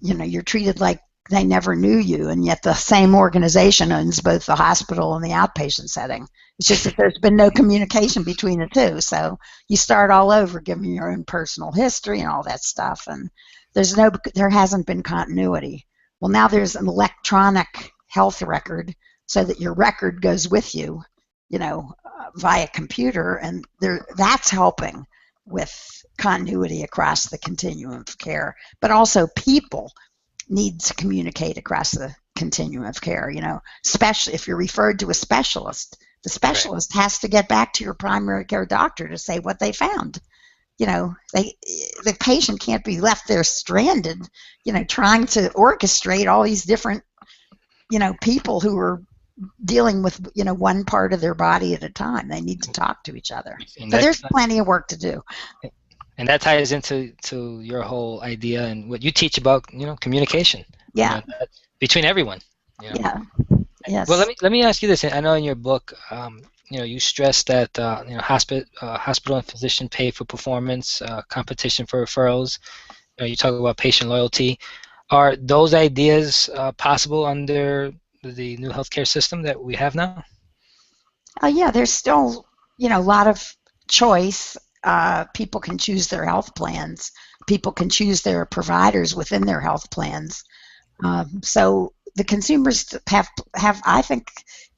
[SPEAKER 2] you're treated like they never knew you, and yet the same organization owns both the hospital and the outpatient setting. It's just that there's been no communication between the two. So you start all over, giving your own personal history and all that stuff, and there hasn't been continuity. Well, now there's an electronic health record, so that your record goes with you, via computer, and that's helping with continuity across the continuum of care. But also people need to communicate across the continuum of care, especially if you're referred to a specialist. The specialist has to get back to your primary care doctor to say what they found. The patient can't be left there stranded, trying to orchestrate all these different, people who are dealing with, one part of their body at a time. They need to talk to each other. So there's plenty of work to do.
[SPEAKER 1] And that ties into your whole idea and what you teach about, communication.
[SPEAKER 2] Yeah.
[SPEAKER 1] Between everyone.
[SPEAKER 2] Yeah. Yes.
[SPEAKER 1] Well, let me ask you this. I know in your book, you stress that hospital and physician pay for performance, competition for referrals. You talk about patient loyalty. Are those ideas possible under the new healthcare system that we have now?
[SPEAKER 2] Yeah, there's still, a lot of choice. People can choose their health plans. People can choose their providers within their health plans. So the consumers have, I think,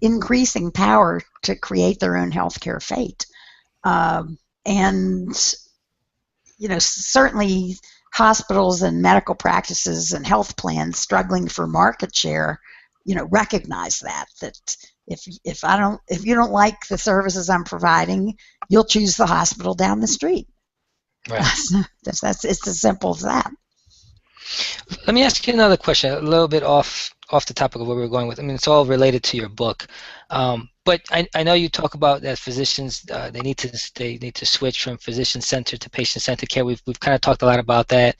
[SPEAKER 2] increasing power to create their own healthcare fate. And certainly hospitals and medical practices and health plans struggling for market share, recognize that if you don't like the services I'm providing, you'll choose the hospital down the street.
[SPEAKER 1] Right.
[SPEAKER 2] It's as simple as that.
[SPEAKER 1] Let me ask you another question, a little bit off the topic of where we're going with. I mean, it's all related to your book, but I know you talk about that physicians they need to switch from physician-centered to patient-centered care. We've kind of talked a lot about that.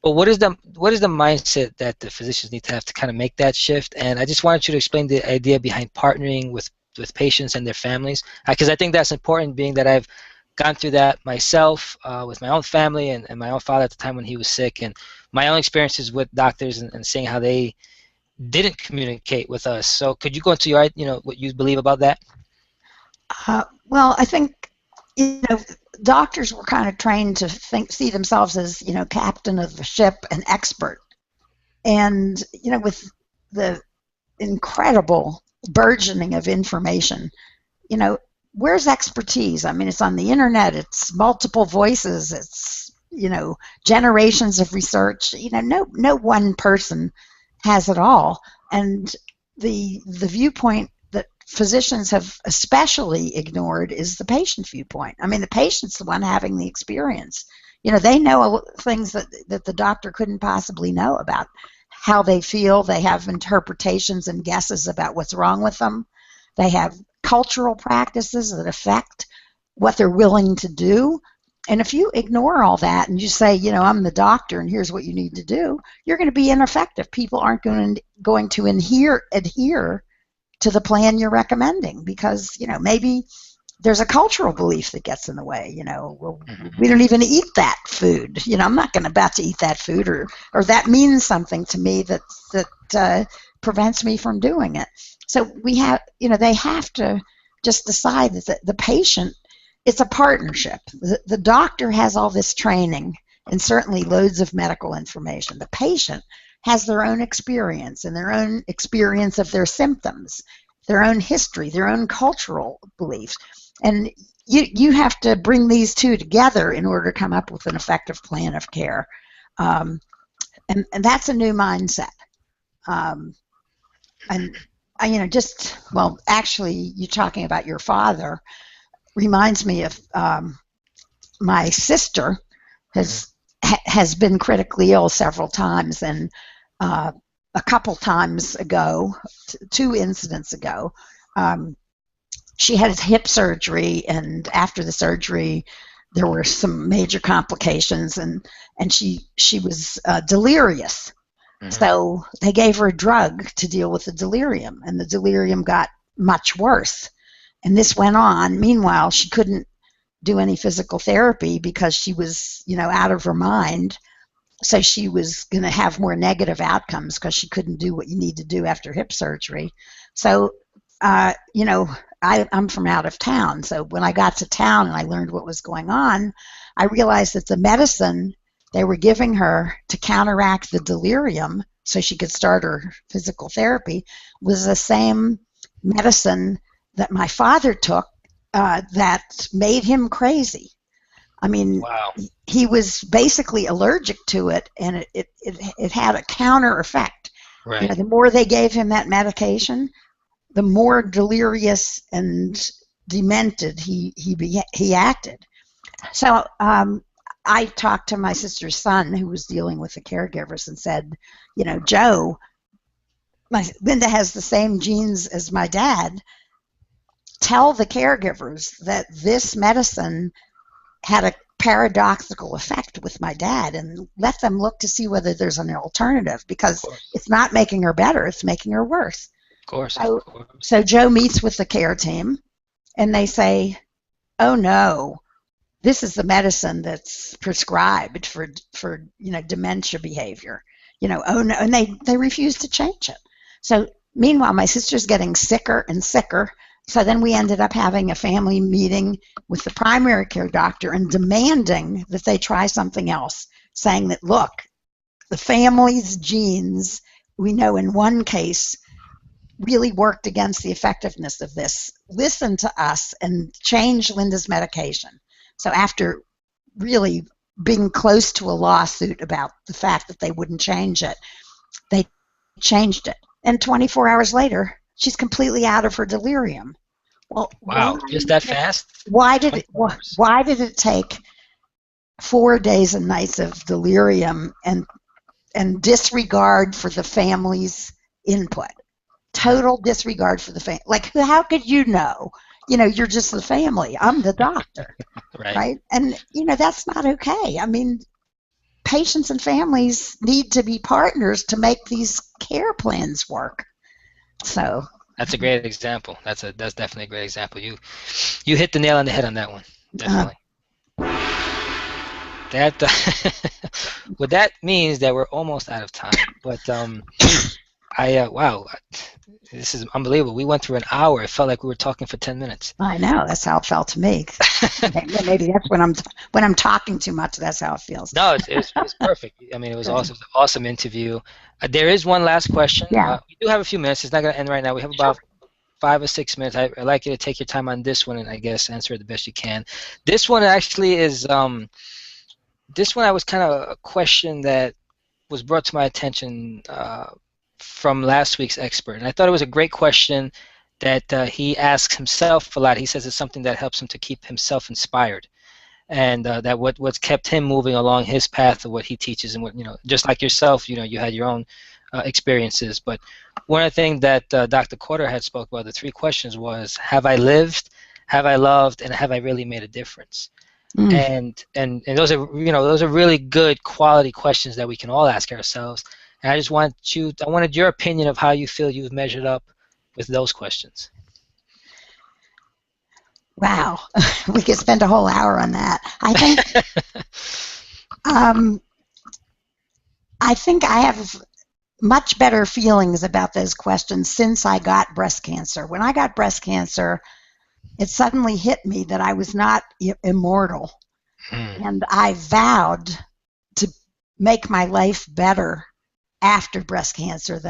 [SPEAKER 1] But what is the mindset that the physicians need to have to kind of make that shift? And I just wanted you to explain the idea behind partnering with patients and their families, because I think that's important, being that I've gone through that myself with my own family and my own father at the time when he was sick, and my own experiences with doctors and seeing how they didn't communicate with us. So could you go into your, what you believe about that?
[SPEAKER 2] Well, I think, doctors were kind of trained to see themselves as, captain of the ship and expert. And, with the incredible burgeoning of information, where's expertise? I mean, it's on the internet, it's multiple voices, it's, generations of research. No one person has it all. And the viewpoint that physicians have especially ignored is the patient viewpoint. I mean, the patient's the one having the experience. They know things that the doctor couldn't possibly know about how they feel. They have interpretations and guesses about what's wrong with them. They have cultural practices that affect what they're willing to do. And if you ignore all that and you say, I'm the doctor and here's what you need to do, you're going to be ineffective. People aren't going to adhere to the plan you're recommending because, maybe there's a cultural belief that gets in the way. Well, we don't even eat that food. I'm not going to about to eat that food, or that means something to me that prevents me from doing it. So we have, they have to just decide that the patient, it's a partnership. The doctor has all this training and certainly loads of medical information. The patient has their own experience and their own experience of their symptoms, their own history, their own cultural beliefs. And you have to bring these two together in order to come up with an effective plan of care. And that's a new mindset. And actually, you talking about your father reminds me of my sister has been critically ill several times, and a couple times ago, 2 incidents ago, she had hip surgery, and after the surgery, there were some major complications, and she was delirious. Mm-hmm. So they gave her a drug to deal with the delirium, and the delirium got much worse. And this went on. Meanwhile, she couldn't do any physical therapy because she was, out of her mind. So she was going to have more negative outcomes because she couldn't do what you need to do after hip surgery. So, I'm from out of town. So when I got to town and I learned what was going on, I realized that the medicine they were giving her to counteract the delirium so she could start her physical therapy was the same medicine that my father took that made him crazy. I mean, wow. He was basically allergic to it, and it had a counter effect. Right. The more they gave him that medication, the more delirious and demented he acted. So I talked to my sister's son, who was dealing with the caregivers, and said, Joe, Linda has the same genes as my dad. Tell the caregivers that this medicine had a paradoxical effect with my dad, and let them look to see whether there's an alternative, because it's not making her better, it's making her worse. Of course. So Joe meets with the care team, and they say, oh no, this is the medicine that's prescribed for dementia behavior. Oh no, and they refuse to change it. So meanwhile, my sister's getting sicker and sicker. So then we ended up having a family meeting with the primary care doctor and demanding that they try something else, saying that, look, the family's genes, we know in one case, really worked against the effectiveness of this. Listen to us and change Linda's medication. So after really being close to a lawsuit about the fact that they wouldn't change it, they changed it. And 24 hours later, she's completely out of her delirium. Well,
[SPEAKER 1] Wow, just that fast?
[SPEAKER 2] Why did it take 4 days and nights of delirium and disregard for the family's input? Total disregard for the family. Like, how could you know? You're just the family. I'm the doctor, right? And that's not okay. I mean, patients and families need to be partners to make these care plans work. So
[SPEAKER 1] that's a great example. That's definitely a great example. You hit the nail on the head on that one. Definitely. What that means that we're almost out of time. But wow, this is unbelievable. We went through an hour. It felt like we were talking for 10 minutes.
[SPEAKER 2] I know. That's how it felt to me. Maybe that's when I'm talking too much. That's how it feels.
[SPEAKER 1] No, it's perfect. I mean, it was awesome interview. There is one last question.
[SPEAKER 2] Yeah.
[SPEAKER 1] We do have a few minutes. It's not going to end right now. We have about 5 or 6 minutes. I'd like you to take your time on this one and I guess answer it the best you can. This one actually is this one I was kind of a question that was brought to my attention from last week's expert, and I thought it was a great question that he asks himself a lot. He says it's something that helps him to keep himself inspired, and that what's kept him moving along his path of what he teaches, and what just like yourself, you had your own experiences. But one of the things that Dr. Corder had spoke about, the 3 questions, was: have I lived, have I loved, and have I really made a difference? And those are those are really good quality questions that we can all ask ourselves. And I wanted your opinion of how you feel you've measured up with those questions.
[SPEAKER 2] Wow, we could spend a whole hour on that. I think I have much better feelings about those questions since I got breast cancer. When I got breast cancer, it suddenly hit me that I was not immortal, and I vowed to make my life better after breast cancer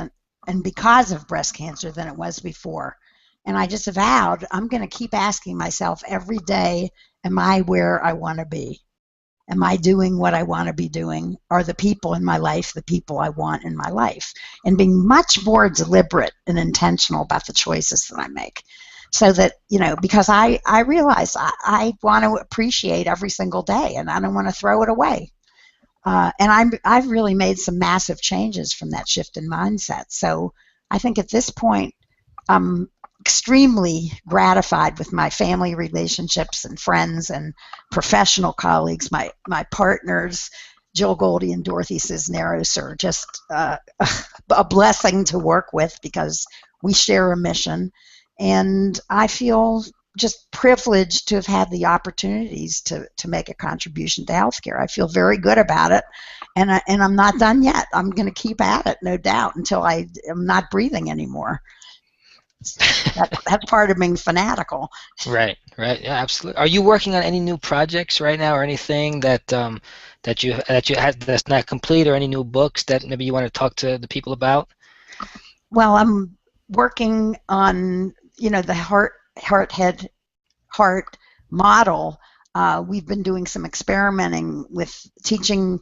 [SPEAKER 2] and because of breast cancer than it was before. And I just vowed I'm going to keep asking myself every day, am I where I want to be? Am I doing what I want to be doing? Are the people in my life the people I want in my life? And being much more deliberate and intentional about the choices that I make. So that, because I realize I want to appreciate every single day, and I don't want to throw it away. And I've really made some massive changes from that shift in mindset. So I think at this point, I'm extremely gratified with my family relationships and friends and professional colleagues. My partners, Jill Goldie and Dorothy Cisneros, are just a blessing to work with because we share a mission. And I feel just privileged to have had the opportunities to make a contribution to healthcare. I feel very good about it, and I'm not done yet. I'm going to keep at it, no doubt, until I am not breathing anymore. That's part of being fanatical.
[SPEAKER 1] Right. Yeah, absolutely. Are you working on any new projects right now, or anything that you had that's not complete, or any new books that maybe you want to talk to the people about?
[SPEAKER 2] Well, I'm working on the heart model. We've been doing some experimenting with teaching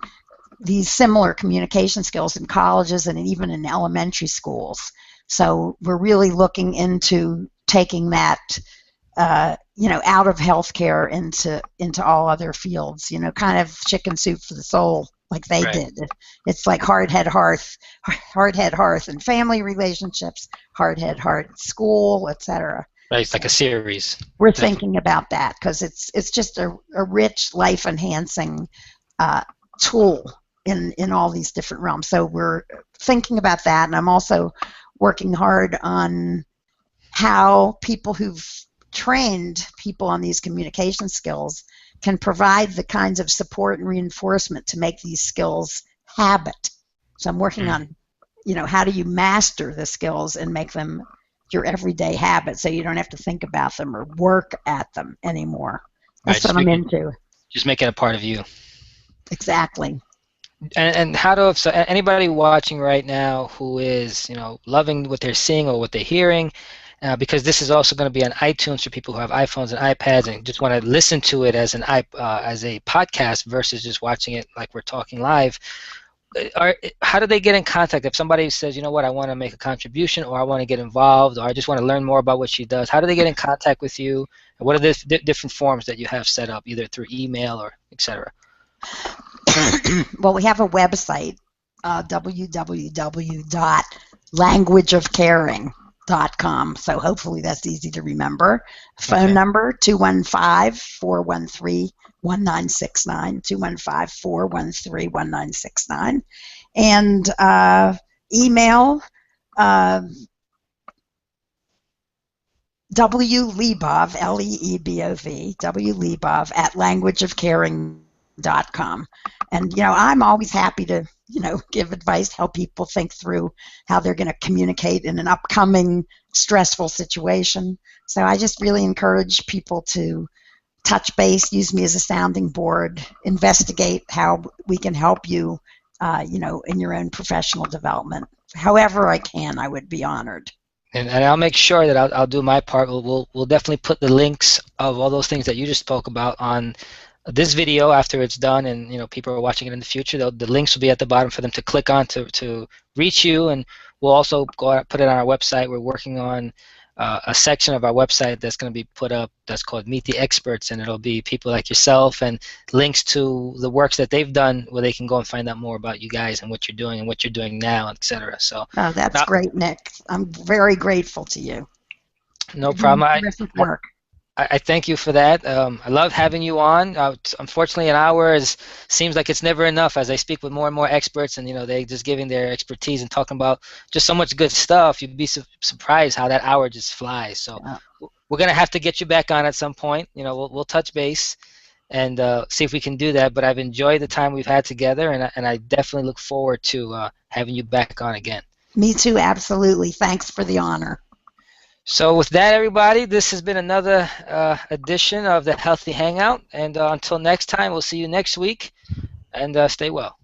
[SPEAKER 2] these similar communication skills in colleges and even in elementary schools. So we're really looking into taking that, out of healthcare into all other fields. Kind of chicken soup for the soul, like they did. It's like heart, head, hearth, and family relationships, heart, head, heart, school, etc.
[SPEAKER 1] Right, it's like a series.
[SPEAKER 2] We're thinking about that because it's just a rich, life-enhancing tool in all these different realms. So we're thinking about that, and I'm also working hard on how people who've trained people on these communication skills can provide the kinds of support and reinforcement to make these skills habit. So I'm working on, how do you master the skills and make them your everyday habit so you don't have to think about them or work at them anymore. That's
[SPEAKER 1] Right,
[SPEAKER 2] what I'm into.
[SPEAKER 1] just make it a part of you.
[SPEAKER 2] Exactly.
[SPEAKER 1] And how do so anybody watching right now who is loving what they're seeing or what they're hearing, because this is also going to be on iTunes for people who have iPhones and iPads and just want to listen to it as as a podcast versus just watching it like we're talking live. How do they get in contact if somebody says, you know what, I want to make a contribution, or I want to get involved, or I just want to learn more about what she does? How do they get in contact with you? And what are the different forms that you have set up, either through email or etc.?
[SPEAKER 2] Well, we have a website, www.languageofcaring.com. So hopefully that's easy to remember. Phone number 215-413-1969, 215-413-1969. And email wleebov, Leebov, wleebov @languageofcaring.com. And, I'm always happy to, give advice, help people think through how they're going to communicate in an upcoming stressful situation. So I just really encourage people to touch base, use me as a sounding board, investigate how we can help you, in your own professional development. However I can, I would be honored.
[SPEAKER 1] And I'll make sure that I'll do my part. We'll definitely put the links of all those things that you just spoke about on this video after it's done, and people are watching it in the future. The links will be at the bottom for them to click on to reach you, and we'll also go out, put it on our website. We're working on a section of our website that's going to be put up that's called Meet the Experts, and it'll be people like yourself and links to the works that they've done where they can go and find out more about you guys and what you're doing and what you're doing now, etc. So
[SPEAKER 2] that's great, Nick. I'm very grateful to you.
[SPEAKER 1] No problem.
[SPEAKER 2] Terrific work.
[SPEAKER 1] I thank you for that. I love having you on. Unfortunately, an hour seems like it's never enough as I speak with more and more experts, and they just giving their expertise and talking about just so much good stuff. You'd be surprised how that hour just flies. So we're gonna have to get you back on at some point. We'll touch base and see if we can do that. But I've enjoyed the time we've had together, and I definitely look forward to having you back on again.
[SPEAKER 2] Me too, absolutely. Thanks for the honor.
[SPEAKER 1] So with that, everybody, this has been another edition of the Healthy Hangout. And until next time, we'll see you next week. And stay well.